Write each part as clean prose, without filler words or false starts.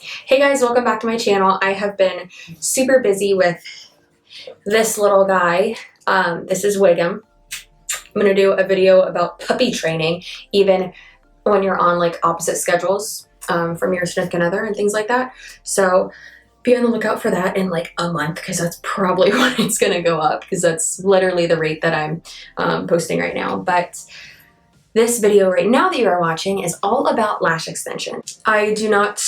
Hey guys, welcome back to my channel. I have been super busy with this little guy. This is Wiggum. I'm going to do a video about puppy training, even when you're on like opposite schedules from your significant other and things like that. So be on the lookout for that in like a month, because that's probably when it's going to go up, because that's literally the rate that I'm posting right now. But this video right now that you are watching is all about lash extension. I do not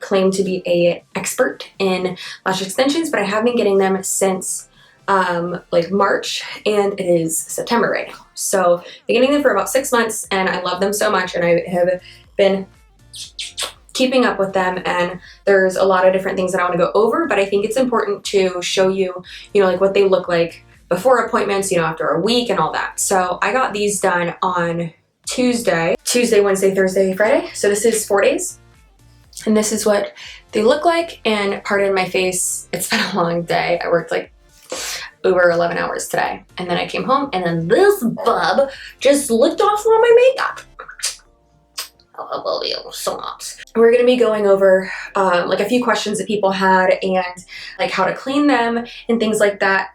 claim to be an expert in lash extensions, but I have been getting them since like March, and it is September right now. So I've been getting them for about 6 months, and I love them so much, and I have been keeping up with them, and there's a lot of different things that I want to go over, but I think it's important to show you, like what they look like before appointments, after a week and all that. So I got these done on Tuesday, Wednesday, Thursday, Friday. So this is 4 days. And this is what they look like. And pardon my face, it's been a long day. I worked like over 11 hours today. And then I came home, and then this bub just licked off all my makeup. I love you so much. We're going to be going over like a few questions that people had, and like how to clean them and things like that.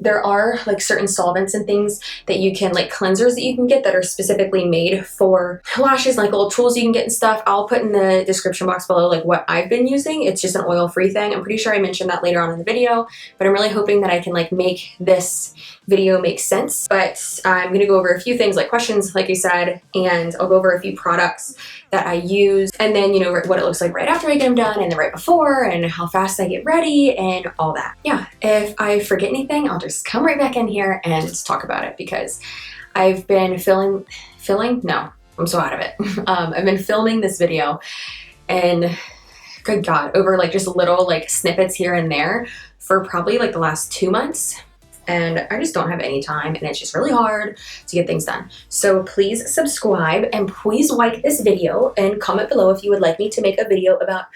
There are like certain solvents and things that you can, like cleansers that you can get that are specifically made for lashes, like little tools you can get and stuff. I'll put in the description box below like what I've been using. It's just an oil-free thing. I'm pretty sure I mentioned that later on in the video, but I'm really hoping that I can like make this video make sense. But I'm going to go over a few things like questions, like I said, and I'll go over a few products that I use, and then what it looks like right after I get them done, and then right before, and how fast I get ready, and all that. Yeah, if I forget anything, I'll just come right back in here and talk about it, because I've been no, I'm so out of it. I've been filming this video, and good God, over like just little like snippets here and there for probably like the last 2 months. And I just don't have any time, and it's just really hard to get things done. So please subscribe, and please like this video, and comment below if you would like me to make a video about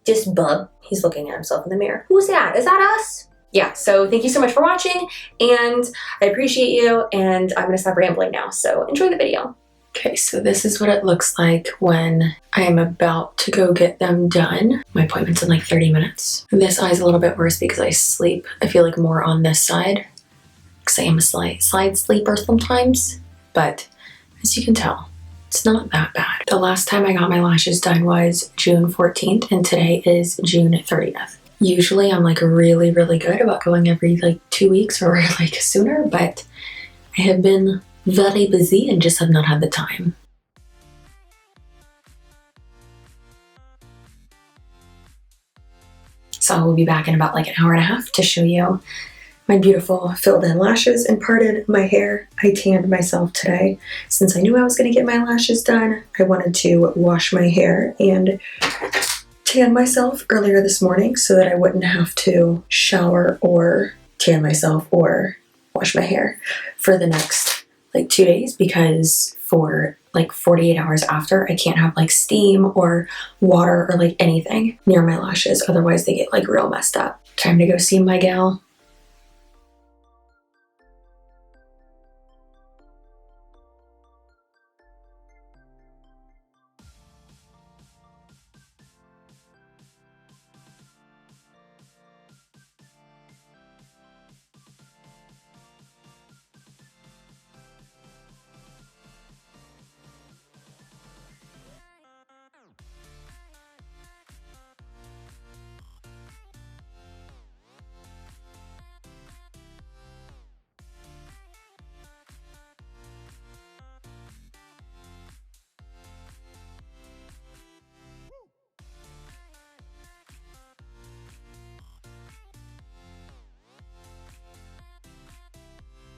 this bub. He's looking at himself in the mirror. Who's that? Is that us? Yeah, so thank you so much for watching, and I appreciate you, and I'm gonna stop rambling now, so enjoy the video. Okay, so this is what it looks like when I am about to go get them done. My appointment's in like 30 minutes. This eye's a little bit worse because I sleep, I feel like, more on this side. I am a side sleeper sometimes, but as you can tell, it's not that bad. The last time I got my lashes done was June 14th, and today is June 30th. Usually I'm like really, really good about going every like 2 weeks or like sooner, but I have been very busy and just have not had the time. So I will be back in about like an hour and a half to show you my beautiful filled in lashes. And pardon my hair, I tanned myself today. Since I knew I was going to get my lashes done, I wanted to wash my hair and tan myself earlier this morning so that I wouldn't have to shower or tan myself or wash my hair for the next like 2 days, because for like 48 hours after, I can't have like steam or water or like anything near my lashes, otherwise they get like real messed up. Time to go see my gal.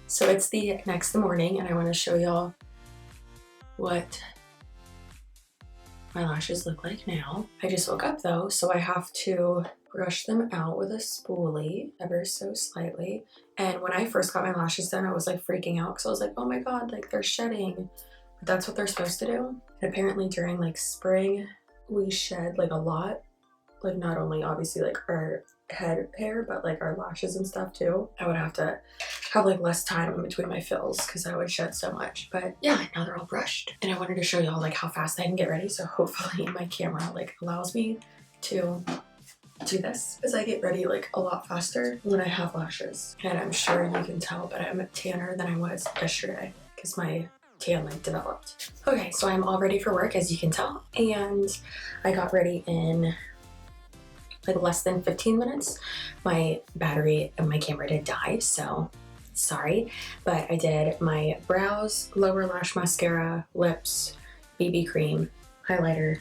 So it's the next morning, and I want to show y'all what my lashes look like now. I just woke up though, so I have to brush them out with a spoolie ever so slightly. And when I first got my lashes done, I was like freaking out because I was like, oh my God, like they're shedding. But that's what they're supposed to do. And apparently during like spring, we shed like a lot. Like not only obviously like our head hair, but like our lashes and stuff too. I would have to have like less time in between my fills because I would shed so much. But yeah, now they're all brushed. And I wanted to show y'all like how fast I can get ready. So hopefully my camera like allows me to do this because I get ready like a lot faster when I have lashes. And I'm sure you can tell, but I'm tanner than I was yesterday because my tan like developed. Okay, so I'm all ready for work, as you can tell, and I got ready in like less than 15 minutes. My battery and my camera did die, so sorry, but I did my brows, lower lash mascara, lips, BB cream, highlighter,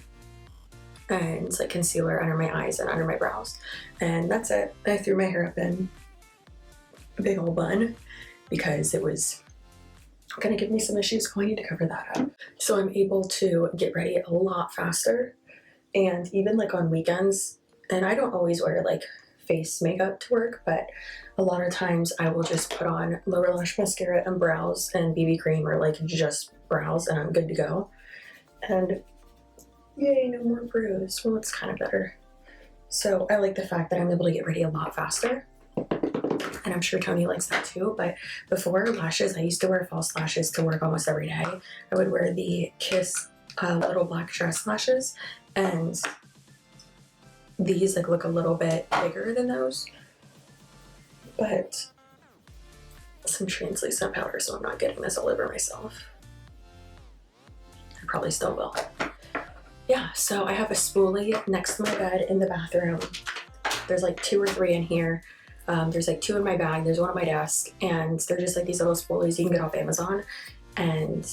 and like concealer under my eyes and under my brows, and that's it. I threw my hair up in a big old bun because it was gonna give me some issues, so I need to cover that up. So I'm able to get ready a lot faster, and even like on weekends, and I don't always wear like face makeup to work, but a lot of times I will just put on lower lash mascara and brows and BB cream, or like just brows, and I'm good to go. And yay, no more bruise. Well, it's kind of better. So I like the fact that I'm able to get ready a lot faster. And I'm sure Tony likes that too. But before lashes, I used to wear false lashes to work almost every day. I would wear the Kiss little black dress lashes. And these like look a little bit bigger than those. But some translucent powder, so I'm not getting this all over myself. I probably still will. Yeah, so I have a spoolie next to my bed in the bathroom. There's like 2 or 3 in here. There's like 2 in my bag, there's 1 on my desk, and they're just like these little spoolies you can get off Amazon. And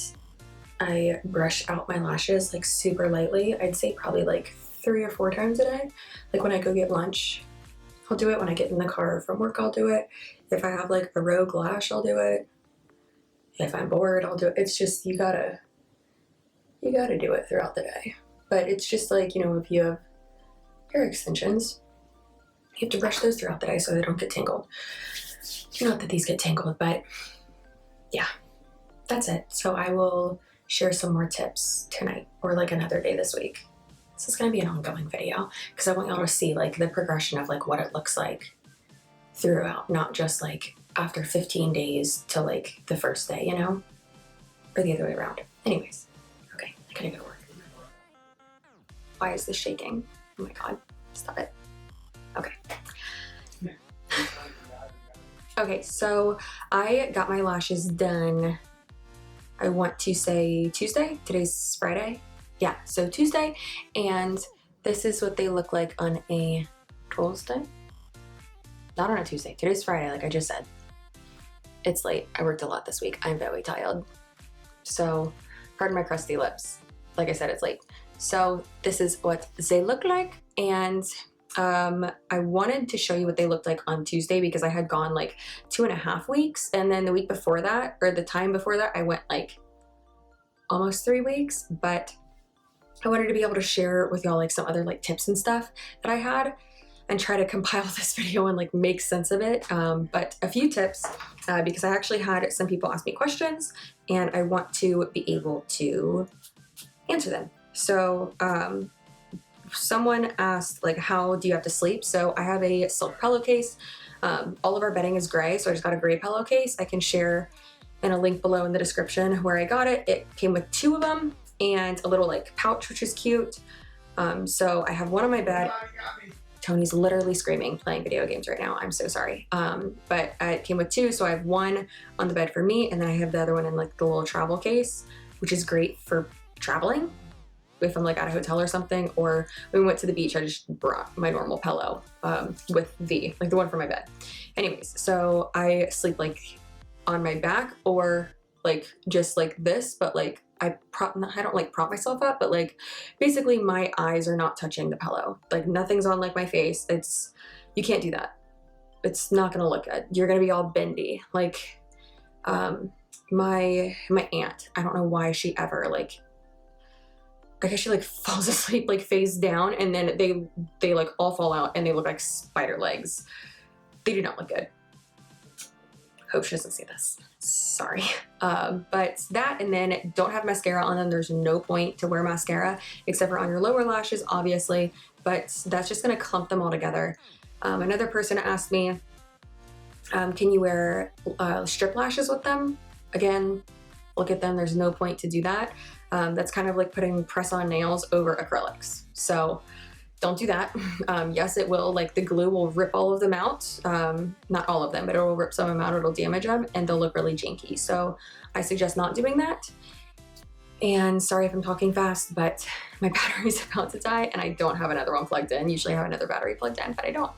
I brush out my lashes like super lightly. I'd say probably like 3 or 4 times a day. Like when I go get lunch, I'll do it. When I get in the car from work, I'll do it. If I have like a rogue lash, I'll do it. If I'm bored, I'll do it. It's just, you gotta do it throughout the day. But it's just like, you know, if you have hair extensions, you have to brush those throughout the day so they don't get tangled. Not that these get tangled, but yeah, that's it. So I will share some more tips tonight or like another day this week. This is gonna be an ongoing video because I want y'all to see like the progression of like what it looks like throughout, not just like after 15 days to like the first day, you know, or the other way around. Anyways, okay, I gotta go to work. Why is this shaking? Oh my God, stop it. Okay. Okay, so I got my lashes done, I want to say Tuesday. Today's Friday. Yeah, so Tuesday, and this is what they look like on a Tuesday. Not on a Tuesday. Today's Friday, like I just said. It's late. I worked a lot this week. I'm very tired. So, pardon my crusty lips. Like I said, it's late. So this is what they look like, and I wanted to show you what they looked like on Tuesday because I had gone like 2.5 weeks, and then the week before that, or the time before that, I went like almost 3 weeks, but I wanted to be able to share with y'all like some other like tips and stuff that I had and try to compile this video and like make sense of it. But a few tips because I actually had some people ask me questions and I want to be able to answer them. So someone asked like, how do you have to sleep? So I have a silk pillowcase. All of our bedding is gray, so I just got a gray pillowcase. I can share in a link below in the description where I got it. It came with 2 of them and a little like pouch, which is cute. So I have one on my bed. Tony's literally screaming, playing video games right now. I'm so sorry. But it came with 2, so I have one on the bed for me, and then I have the other one in like the little travel case, which is great for traveling. If I'm like at a hotel or something, or when we went to the beach, I just brought my normal pillow with the one for my bed. Anyways, so I sleep like on my back or like just like this, but like I don't like prop myself up, but like basically my eyes are not touching the pillow. Like nothing's on like my face. You can't do that. It's not gonna look good. You're gonna be all bendy. Like my aunt, I don't know why she ever like, I guess she like falls asleep like face down, and then they like all fall out and they look like spider legs. They do not look good. Hope she doesn't see this. Sorry. But that, and then don't have mascara on them. There's no point to wear mascara except for on your lower lashes, obviously, but that's just gonna clump them all together. Another person asked me, can you wear strip lashes with them? Again, look at them. There's no point to do that. That's kind of like putting press-on nails over acrylics. So don't do that. Yes, it will, like the glue will rip all of them out. Not all of them, but it will rip some of them out, it'll damage them, and they'll look really janky. So I suggest not doing that. And sorry if I'm talking fast, but my battery's about to die and I don't have another one plugged in. Usually I have another battery plugged in, but I don't.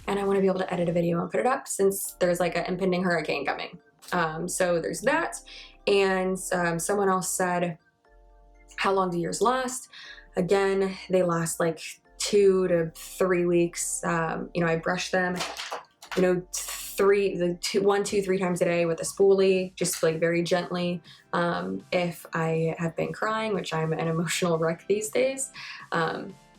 And I want to be able to edit a video and put it up since there's like an impending hurricane coming. So there's that. And someone else said, how long do yours last? Again, they last like 2 to 3 weeks. You know, I brush them, you know, 1, 2, 3 times a day with a spoolie, just like very gently. If I have been crying, which I'm an emotional wreck these days,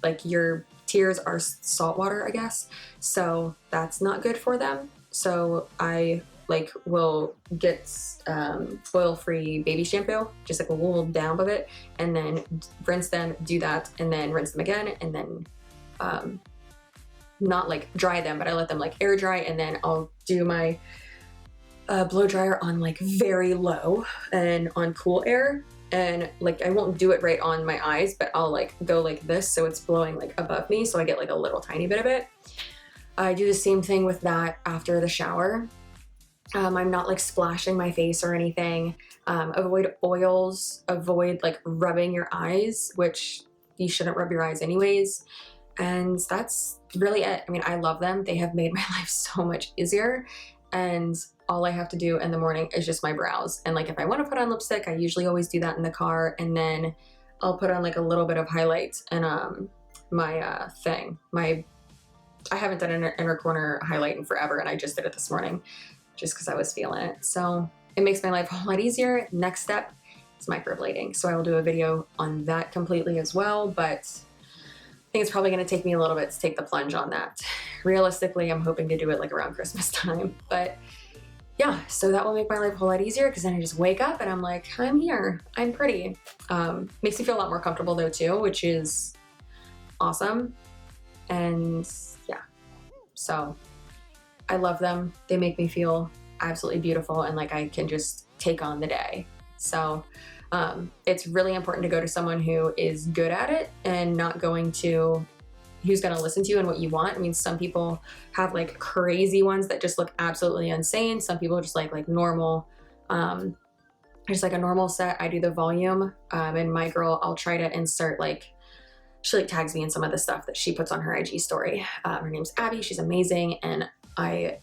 like your tears are salt water, I guess. So that's not good for them. So I like will get oil-free baby shampoo, just like a little dab of it, and then rinse them, do that, and then rinse them again, and then not like dry them, but I let them like air dry, and then I'll do my blow dryer on like very low and on cool air, and like I won't do it right on my eyes, but I'll like go like this so it's blowing like above me, so I get like a little tiny bit of it. I do the same thing with that after the shower. I'm not like splashing my face or anything. Avoid oils, avoid like rubbing your eyes, which you shouldn't rub your eyes anyways. And that's really it. I mean, I love them. They have made my life so much easier. And all I have to do in the morning is just my brows. And like if I want to put on lipstick, I usually always do that in the car. And then I'll put on like a little bit of highlight and my I haven't done an inner corner highlight in forever, and I just did it this morning just because I was feeling it. So it makes my life a whole lot easier. Next step is microblading. So I will do a video on that completely as well, but I think it's probably going to take me a little bit to take the plunge on that. Realistically, I'm hoping to do it like around Christmas time, but yeah, so that will make my life a whole lot easier because then I just wake up and I'm like, I'm here, I'm pretty. Makes me feel a lot more comfortable though too, which is awesome. And yeah, so I love them. They make me feel absolutely beautiful and like I can just take on the day. So it's really important to go to someone who is good at it and not who's going to listen to you and what you want. I mean, some people have like crazy ones that just look absolutely insane. Some people just like normal, just like a normal set. I do the volume, and my girl, I'll try to insert like, she like tags me in some of the stuff that she puts on her IG story. Her name's Abby. She's amazing. And I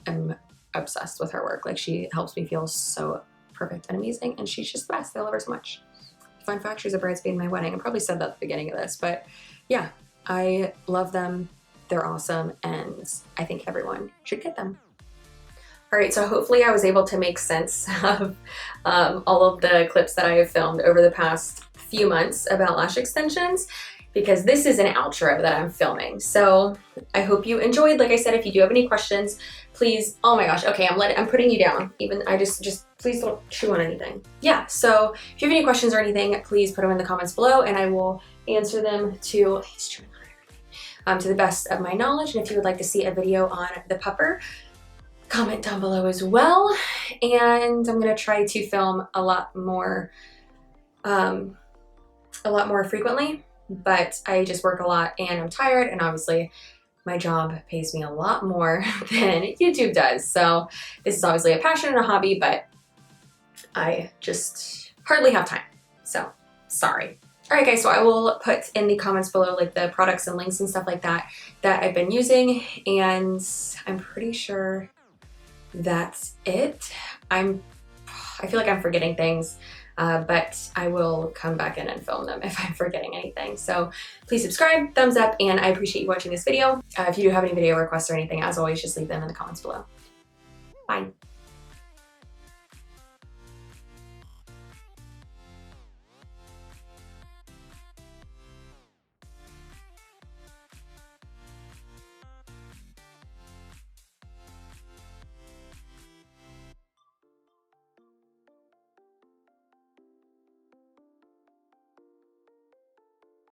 am obsessed with her work. Like she helps me feel so perfect and amazing. And she's just the best. I love her so much. Fun fact, she was a bridesmaid in my wedding. I probably said that at the beginning of this, but yeah, I love them. They're awesome. And I think everyone should get them. All right, so hopefully I was able to make sense of all of the clips that I have filmed over the past few months about lash extensions, because this is an outro that I'm filming. So I hope you enjoyed. Like I said, if you do have any questions, please, oh my gosh, okay, I'm putting you down. Even I just please don't chew on anything. Yeah, so if you have any questions or anything, please put them in the comments below and I will answer them to the best of my knowledge. And if you would like to see a video on the pupper, comment down below as well. And I'm gonna try to film a lot more frequently, but I just work a lot and I'm tired, and obviously my job pays me a lot more than YouTube does. So this is obviously a passion and a hobby, but I just hardly have time. So sorry. All right guys, so I will put in the comments below like the products and links and stuff like that I've been using, and I'm pretty sure that's it. I feel like I'm forgetting things, but I will come back in and film them if I'm forgetting anything. So please subscribe, thumbs up, and I appreciate you watching this video. If you do have any video requests or anything, as always, just leave them in the comments below. Bye.